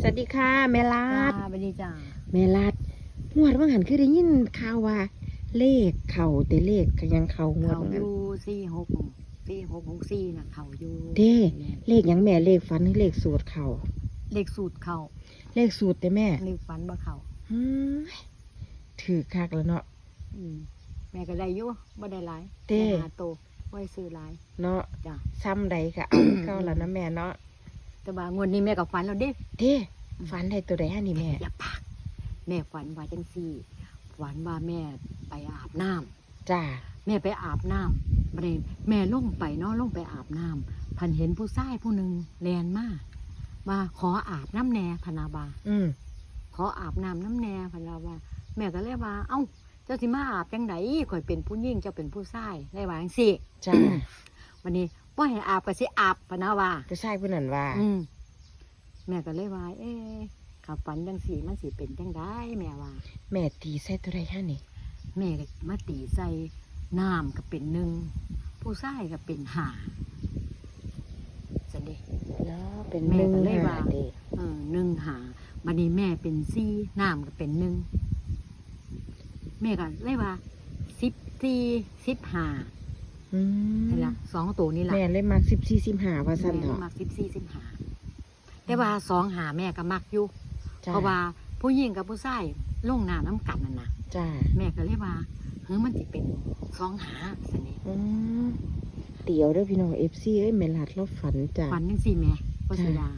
สวัสดีค่ะแม่ลาด สวัสดีจ้าแม่ลาดงวดว่าหันคือได้ยินข่าวว่า เลขเข่าแต่เลขก็ยังเข่างวด เขา ว่า อ หัน ยู่4664นะเขาอยู่ เด้เลขหยังแม่เลขฝันหรือเลขสูตรเข่า เลขสูตรเขา เลขสูตรแต่แม่ เลขฝันบ่เขา หืมถือคักแล้วเนาะ อืมแม่ก็ได้อยู่บ่ได้หลาย เด้ แม่หาโตบ่ได้ซื้อหลาย เนาะ จ้ะ ซ้ำใดก็เอาเก่าแล้วนะแม่เนาะ แต่ว่างวดนี้แม่ก็ฝันแล้วเด้ เด้ฝันได้ตัวใดฮะนี่แม่ อย่าปากแม่ฝันว่าจังซี่ฝันว่าแม่ไปอาบน้ำ จ้า แม่ไปอาบน้ำบัดนี้แม่ลงไปเนาะลงไปอาบน้ำพันเห็นผู้ชายผู้หนึงแลนมาว่าขออาบน้ำแหน่พะนาบา ขออาบน้ำน้ำแน่พันเราว่า แม่ก็เลยว่า เอ้า เจ้าสิมาอาบจังไดข่อยเป็นผู้หญิงเจ้าเป็นผู้ชายได้ว่าจังซี่ จ้า วันนี้บ่ให้อาบก็สิอาบพะนะว่า ผู้ชายผู้นั้นว่า แม่ก็เลยว่า เอ๊ะข้าฝันจังซี่มันสิเป็นจังไดแม่ว่า แม่ตีใส่ตัวใดฮะนี่ แม่ก็มาตีใส่น้ำก็เป็นหนึ่งผู้ชายก็เป็นห้าจังได๋ เนาะเป็น แม่ หนึ่ง ก็เลย หา ว่า เด้ หนึ่งหาบัดนี้แม่เป็นสี่น้ำก็เป็นหนึ่งแม่ก็เลยว่า14 15 อืม นี่ละสองตัวนี่ละ แม่เลยมัก14 15ว่าซั่น แม่ เถอะ มัก14 15แต่ว่า2 หาแม่ก็มักอยู่ จ้ เพราะว่าผู้หญิงกับผู้ชายลงน้ำน้ำกันนั่นนะ จ้า แม่ก็เลยว่าเฮ้ยมันสิเป็น2 หาสนิท อืมเตี๋ยวเด้อพี่น้อง FC เอ้ยแม่ลัดเราฝันจ้ะ ฝันจังสี่แม่ก็สิ จ้ะ ดา